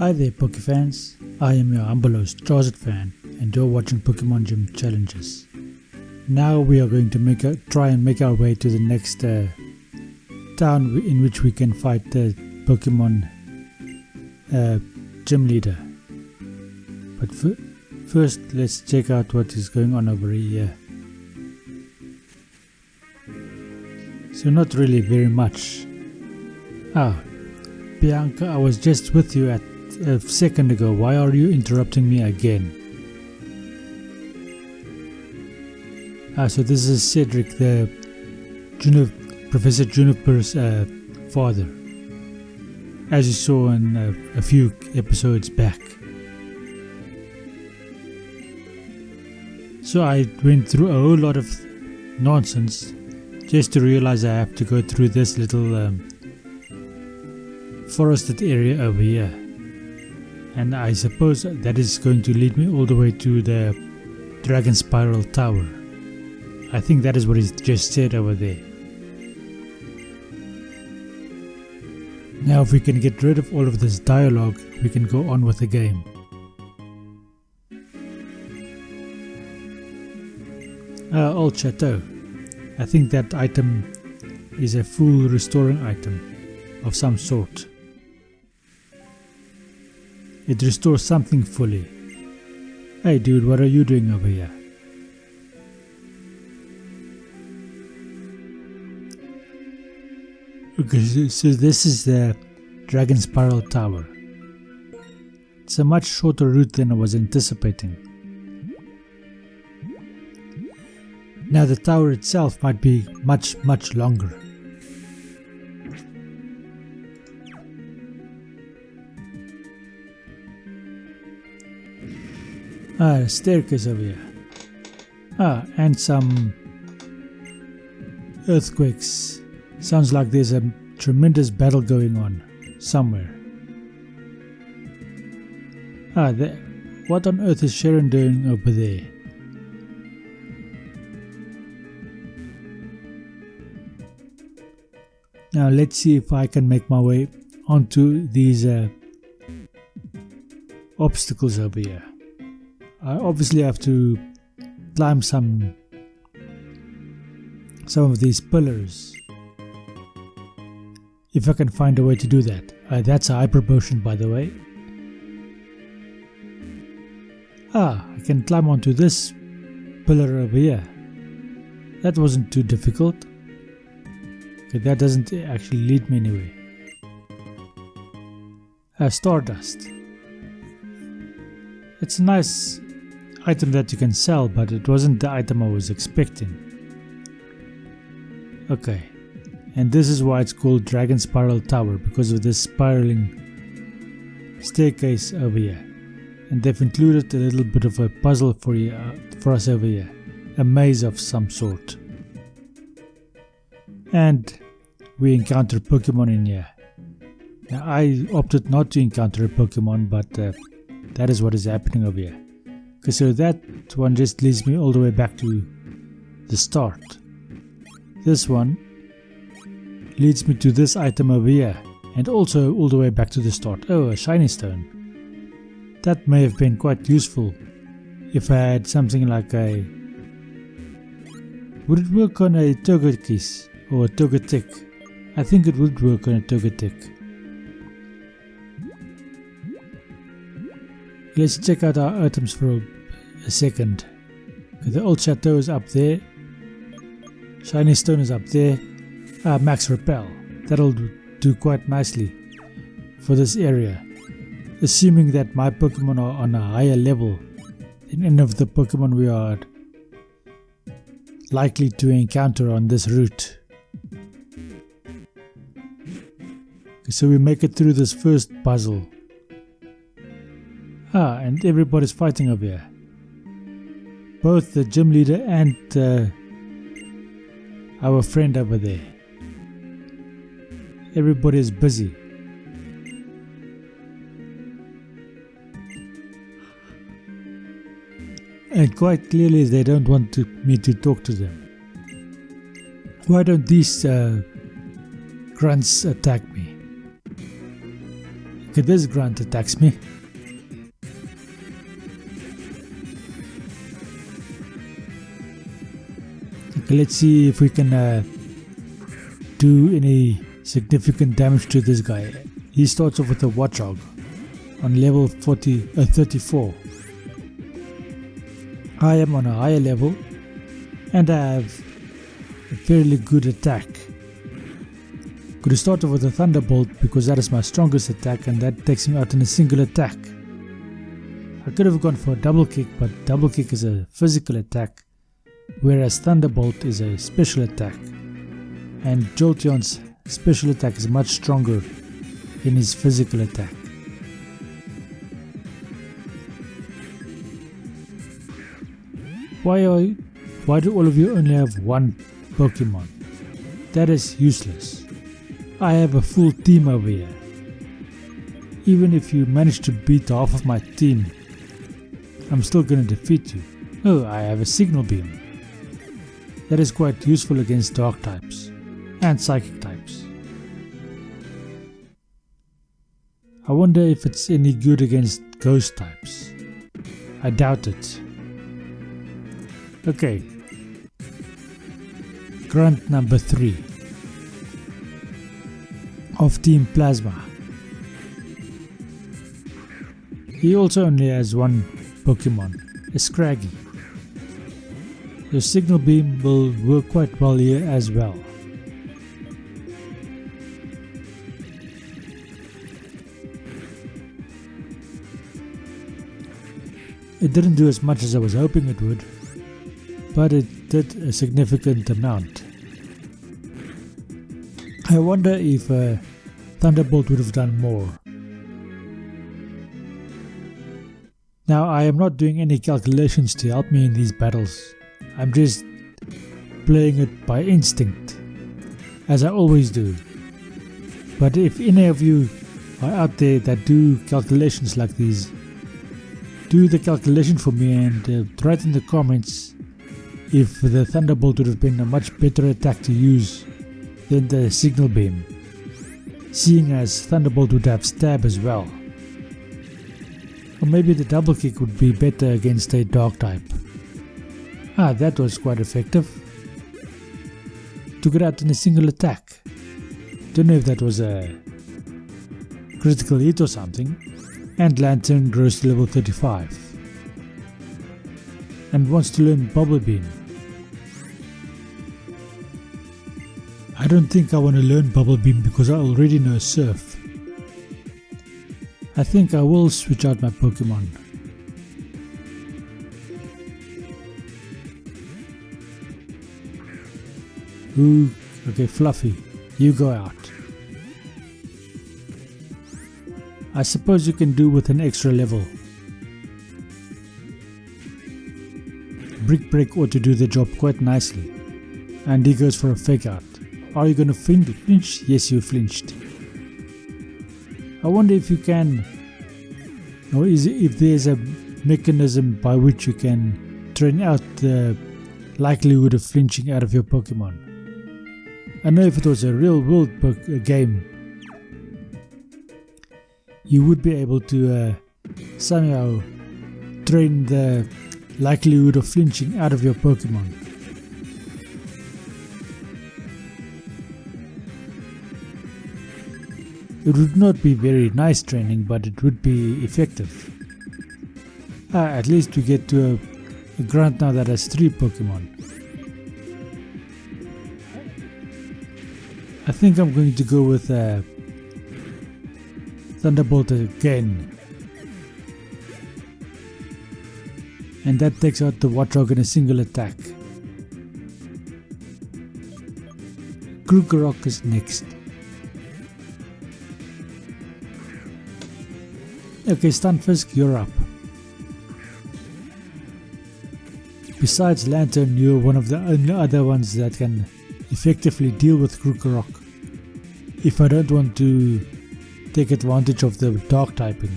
Hi there Pokefans, I am your humble host Fan and you're watching Pokemon Gym Challenges. Now we are going to try and make our way to the next town in which we can fight the Pokemon gym leader. But first let's check out what is going on over here. So not really very much. Bianca, I was just with you a second ago. Why are you interrupting me again? So this is Cedric, Professor Juniper's father, as you saw in a few episodes back. So I went through a whole lot of nonsense just to realize I have to go through this little forested area over here. And I suppose that is going to lead me all the way to the Dragon Spiral Tower. I think that is what is just said over there. Now if we can get rid of all of this dialogue, we can go on with the game. Old Chateau. I think that item is a full restoring item of some sort. It restores something fully. Hey dude, what are you doing over here? Okay, so this is the Dragon Spiral Tower. It's a much shorter route than I was anticipating. Now the tower itself might be much longer. Staircase over here. And some earthquakes. Sounds like there's a tremendous battle going on somewhere. What on earth is Sharon doing over there? Now let's see if I can make my way onto these obstacles over here. I obviously have to climb some of these pillars. If I can find a way to do that. That's a hyper potion, by the way. I can climb onto this pillar over here. That wasn't too difficult. Okay, that doesn't actually lead me anywhere. Stardust. It's a nice item that you can sell, but it wasn't the item I was expecting. Okay, and this is why it's called Dragon Spiral Tower, because of this spiraling staircase over here. And they've included a little bit of a puzzle for us over here, a maze of some sort. And we encounter Pokemon in here. Now I opted not to encounter a Pokemon, but that is what is happening over here. Okay, so that one just leads me all the way back to the start. This one leads me to this item over here, and also all the way back to the start. Oh, a shiny stone. That may have been quite useful if I had something like a... Would it work on a Togekiss or a Togetic? I think it would work on a Togetic. Let's check out our items for a second. Okay, the old chateau is up there. Shiny stone is up there. Max repel. That'll do quite nicely for this area. Assuming that my Pokemon are on a higher level than any of the Pokemon we are likely to encounter on this route. Okay, so we make it through this first puzzle. And everybody's fighting over here. Both the gym leader and our friend over there. Everybody is busy. And quite clearly they don't want me to talk to them. Why don't these grunts attack me? Okay, this grunt attacks me. Okay, let's see if we can do any significant damage to this guy. He starts off with a Watchog on level 34. I am on a higher level and I have a fairly good attack. Could start off with a Thunderbolt because that is my strongest attack and that takes me out in a single attack. I could have gone for a double kick, but double kick is a physical attack, whereas Thunderbolt is a special attack, and Jolteon's special attack is much stronger in his physical attack. Why do all of you only have one Pokemon? That is useless. I have a full team over here. Even if you manage to beat half of my team, I'm still going to defeat you. Oh, I have a Signal Beam. That is quite useful against Dark types and Psychic types. I wonder if it's any good against Ghost types. I doubt it. Okay. Grunt number 3 of Team Plasma. He also only has one Pokemon, a Scraggy. Your Signal Beam will work quite well here as well. It didn't do as much as I was hoping it would, but it did a significant amount. I wonder if Thunderbolt would have done more. Now, I am not doing any calculations to help me in these battles. I'm just playing it by instinct, as I always do. But if any of you are out there that do calculations like these, do the calculation for me and write in the comments if the Thunderbolt would have been a much better attack to use than the Signal Beam, seeing as Thunderbolt would have Stab as well. Or maybe the Double Kick would be better against a Dark type. Ah, that was quite effective. Took it out in a single attack. Don't know if that was a critical hit or something. And Lantern grows to level 35. And wants to learn Bubble Beam. I don't think I want to learn Bubble Beam because I already know Surf. I think I will switch out my Pokemon. Ooh, okay, Fluffy, you go out. I suppose you can do with an extra level. Brick Break ought to do the job quite nicely. And he goes for a Fake Out. Are you gonna flinch? Yes, you flinched. I wonder if you can, or if there's a mechanism by which you can train out the likelihood of flinching out of your Pokemon. I know if it was a real world game, you would be able to somehow train the likelihood of flinching out of your Pokemon. It would not be very nice training, but it would be effective. At least we get to a grunt now that has 3 Pokemon. I think I'm going to go with Thunderbolt again. And that takes out the Watchog in a single attack. Krugerok is next. Okay, Stunfisk, you're up. Besides Lantern, you're one of the only other ones that can effectively deal with Krugerok. If I don't want to take advantage of the Dark typing.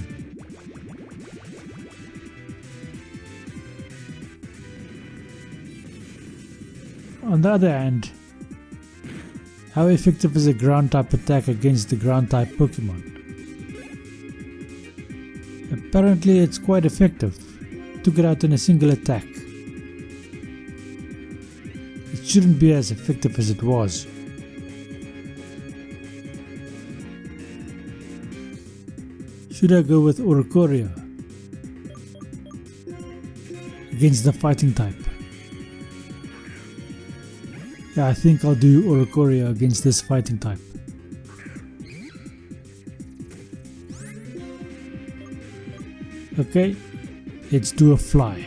On the other hand, how effective is a ground type attack against the ground type Pokemon? Apparently it's quite effective. Took it out in a single attack. It shouldn't be as effective as it was. Should I go with Oricorio against the fighting type? Yeah, I think I'll do Oricorio against this fighting type. Okay, let's do a fly.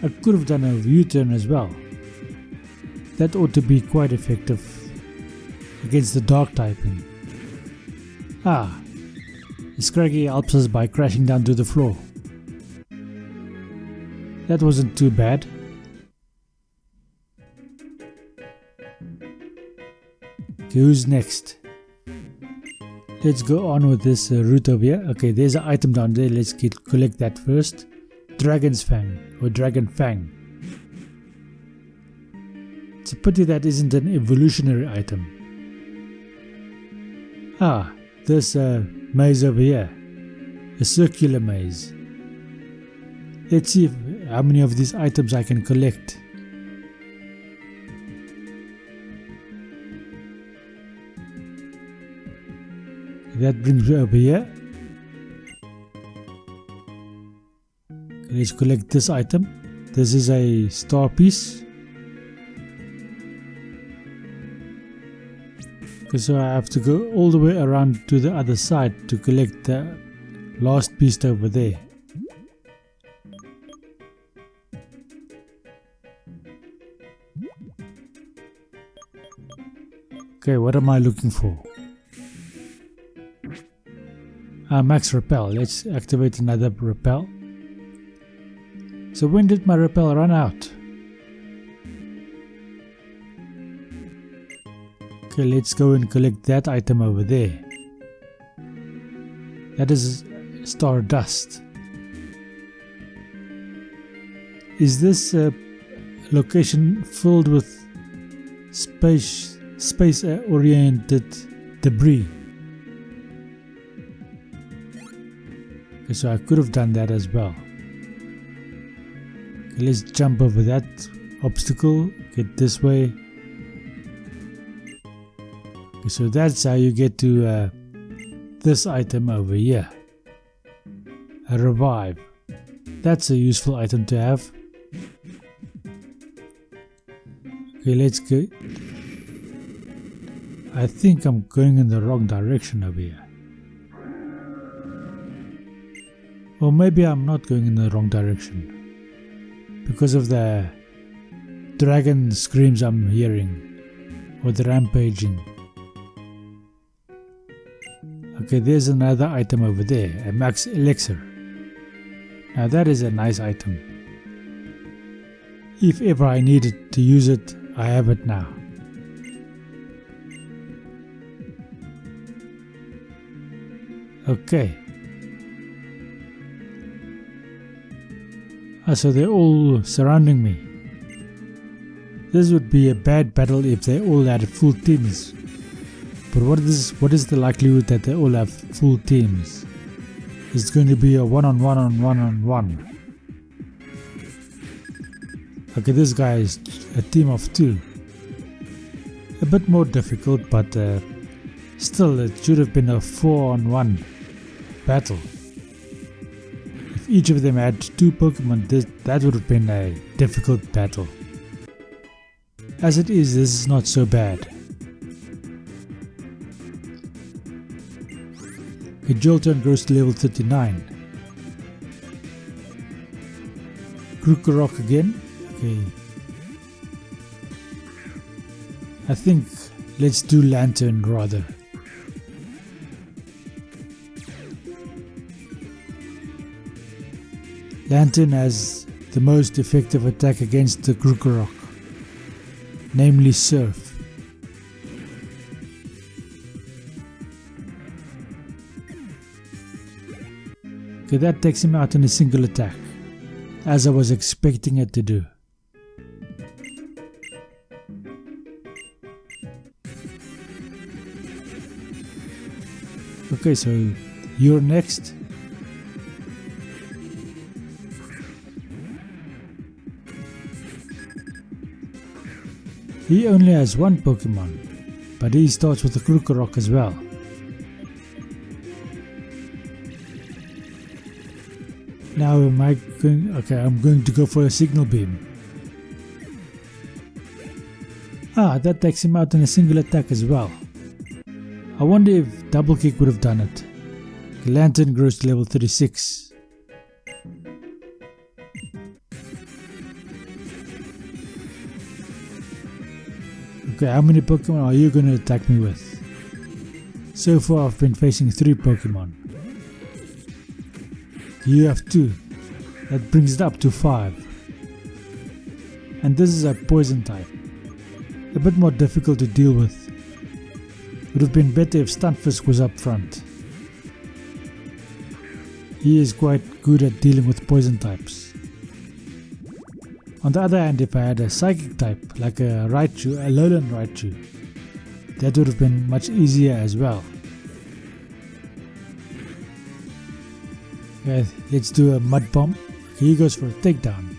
I could have done a U-turn as well. That ought to be quite effective against the dark typing. Ah, Scraggy helps us by crashing down to the floor. That wasn't too bad. Okay, who's next? Let's go on with this route over here. Okay, there's an item down there. Let's collect that first. Dragon's Fang or Dragon Fang. It's a pity that isn't an evolutionary item. Ah, this maze over here. A circular maze. Let's see how many of these items I can collect. That brings me over here. Let's collect this item. This is a star piece. Okay, so I have to go all the way around to the other side to collect the last piece over there. Okay, what am I looking for? Max repel. Let's activate another repel. So when did my repel run out? Okay, let's go and collect that item over there. That is Stardust. Is this location filled with space oriented debris? Okay, so I could have done that as well. Okay, let's jump over that obstacle, get this way. Okay, so that's how you get to this item over here. A revive. That's a useful item to have. Okay, let's go. I think I'm going in the wrong direction over here. Or maybe I'm not going in the wrong direction because of the dragon screams I'm hearing, or the rampaging. Okay, there's another item over there, a max elixir. Now that is a nice item. If ever I needed to use it, I have it now. Okay. So they're all surrounding me. This would be a bad battle if they all had full teams. But what is the likelihood that they all have full teams? It's going to be a one-on-one. Okay, this guy is a team of 2. A bit more difficult, but still it should have been a 4-on-1 battle. If each of them had 2 Pokemon, that would have been a difficult battle. As it is, this is not so bad. Okay, Jolteon grows to level 39. Krokorok again. Okay. I think let's do Lantern rather. Lantern has the most effective attack against the Krokorok, namely Surf. Okay, that takes him out in a single attack, as I was expecting it to do. Okay, so You're next. He only has one Pokemon, but he starts with a Krokorok as well. Now am I going? Okay, I'm going to go for a Signal Beam. Ah, that takes him out in a single attack as well. I wonder if Double Kick would have done it. Lantern grows to level 36. Okay, how many Pokemon are you going to attack me with? So far I've been facing 3 Pokemon. You have 2. That brings it up to 5. And this is a Poison type. A bit more difficult to deal with. Would have been better if Stunfisk was up front. He is quite good at dealing with Poison types. On the other hand, if I had a Psychic type, like a Raichu, a Alolan Raichu, that would have been much easier as well. Okay, let's do a Mud Bomb. He goes for a takedown.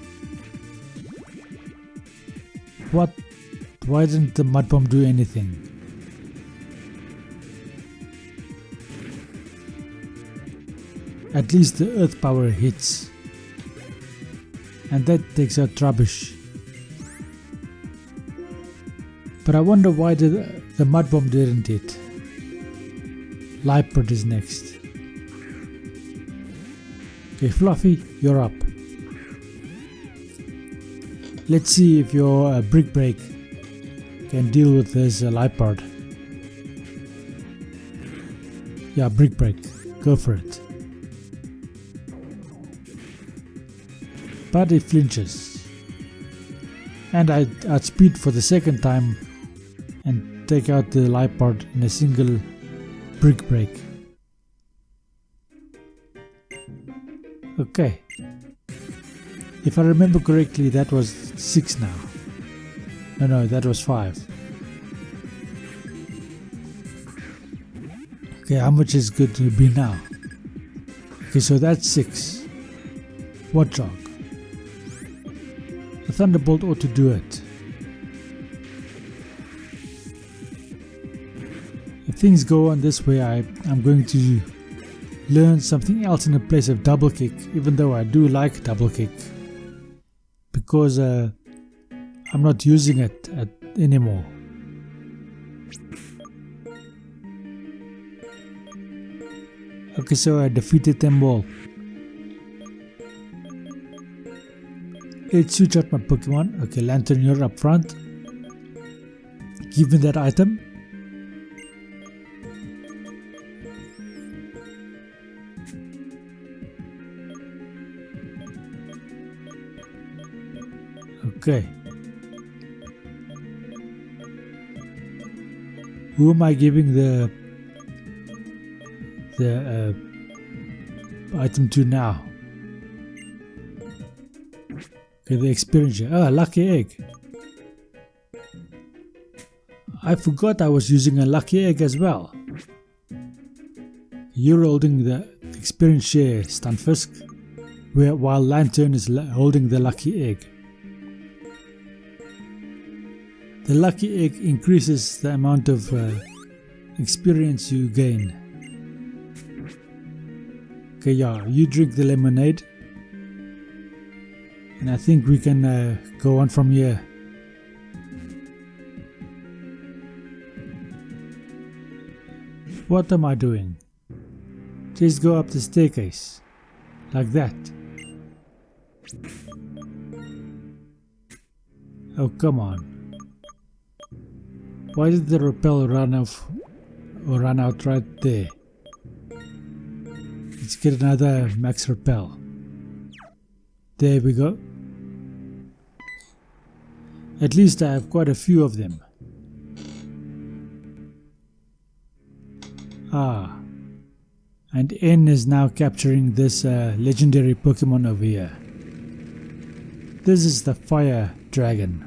What? Why didn't the Mud Bomb do anything? At least the Earth power hits. And that takes out Trubbish. But I wonder why the Mud Bomb didn't hit. Liepard is next. Okay, Fluffy, you're up. Let's see if your Brick Break can deal with this Liepard. Yeah, Brick Break. Go for it. But it flinches. And I outspeed for the second time and take out the Liepard in a single Brick Break. Okay. If I remember correctly, that was 6 now. No, that was 5. Okay, how much is good to be now? Okay, so that's 6. Watchog. The Thunderbolt ought to do it. If things go on this way, I'm going to learn something else in the place of Double Kick, even though I do like Double Kick, because I'm not using it anymore. Okay, so I defeated them all. Let's switch out my Pokemon. Okay, Lantern, you're up front. Give me that item. Okay. Who am I giving the item to now? Okay, the experience. Ah, Lucky Egg. I forgot I was using a Lucky Egg as well. You're holding the experience share, Stunfisk, while Lantern is holding the Lucky Egg. The Lucky Egg increases the amount of experience you gain. Okay, yeah, you drink the lemonade. And I think we can go on from here. What am I doing? Just go up the staircase. Like that. Oh, come on. Why did the rappel run out right there? Let's get another max rappel. There we go. At least I have quite a few of them. Ah. And N is now capturing this legendary Pokemon over here. This is the Fire Dragon.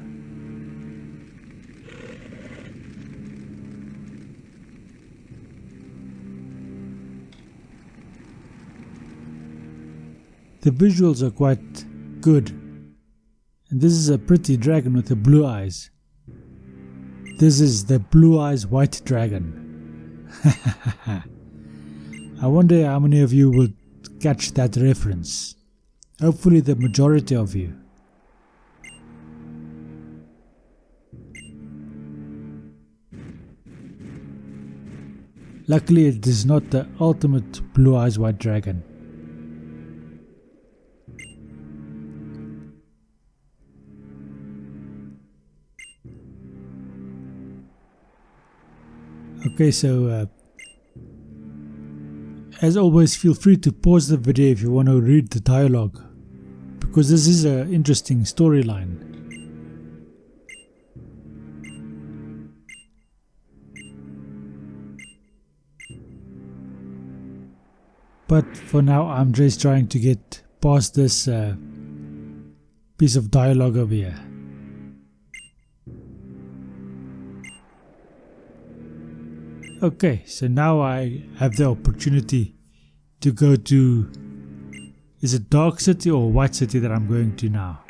The visuals are quite good. And this is a pretty dragon with the blue eyes. This is the blue eyes white dragon. I wonder how many of you will catch that reference. Hopefully the majority of you. Luckily it is not the ultimate blue eyes white dragon. Okay, so as always, feel free to pause the video if you want to read the dialogue, because this is an interesting storyline. But for now, I'm just trying to get past this piece of dialogue over here. Okay, so now I have the opportunity to go to, is it Dark City or White City that I'm going to now?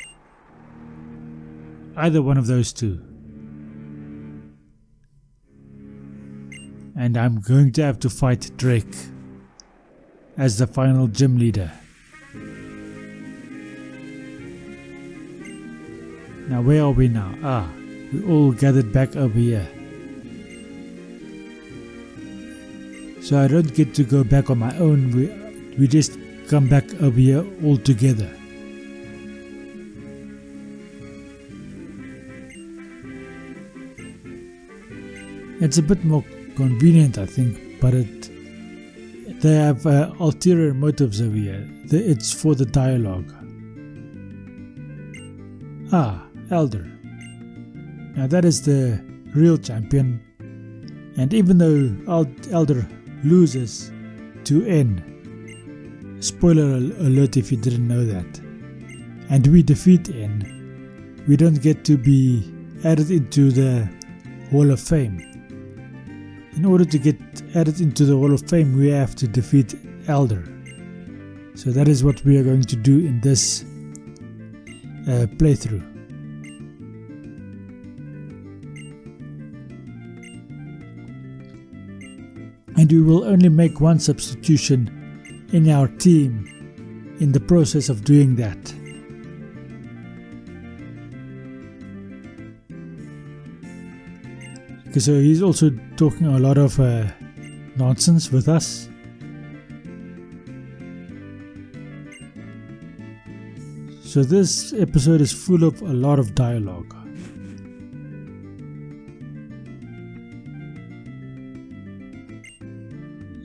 Either one of those two. And I'm going to have to fight Drake as the final gym leader. Now where are we now? We all gathered back over here. So I don't get to go back on my own, we just come back over here all together. It's a bit more convenient, I think, but they have ulterior motives over here. It's for the dialogue. Elder. Now that is the real champion, and even though Elder loses to N, spoiler alert if you didn't know that, and we defeat N, we don't get to be added into the Hall of Fame. In order to get added into the Hall of Fame, we have to defeat Elder. So that is what we are going to do in this playthrough. And we will only make one substitution in our team in the process of doing that. Okay, so he's also talking a lot of nonsense with us. So this episode is full of a lot of dialogue.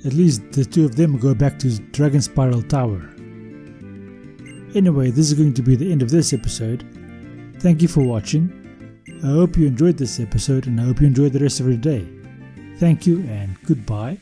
At least the two of them go back to Dragon Spiral Tower. Anyway, this is going to be the end of this episode. Thank you for watching. I hope you enjoyed this episode, and I hope you enjoy the rest of your day. Thank you and goodbye.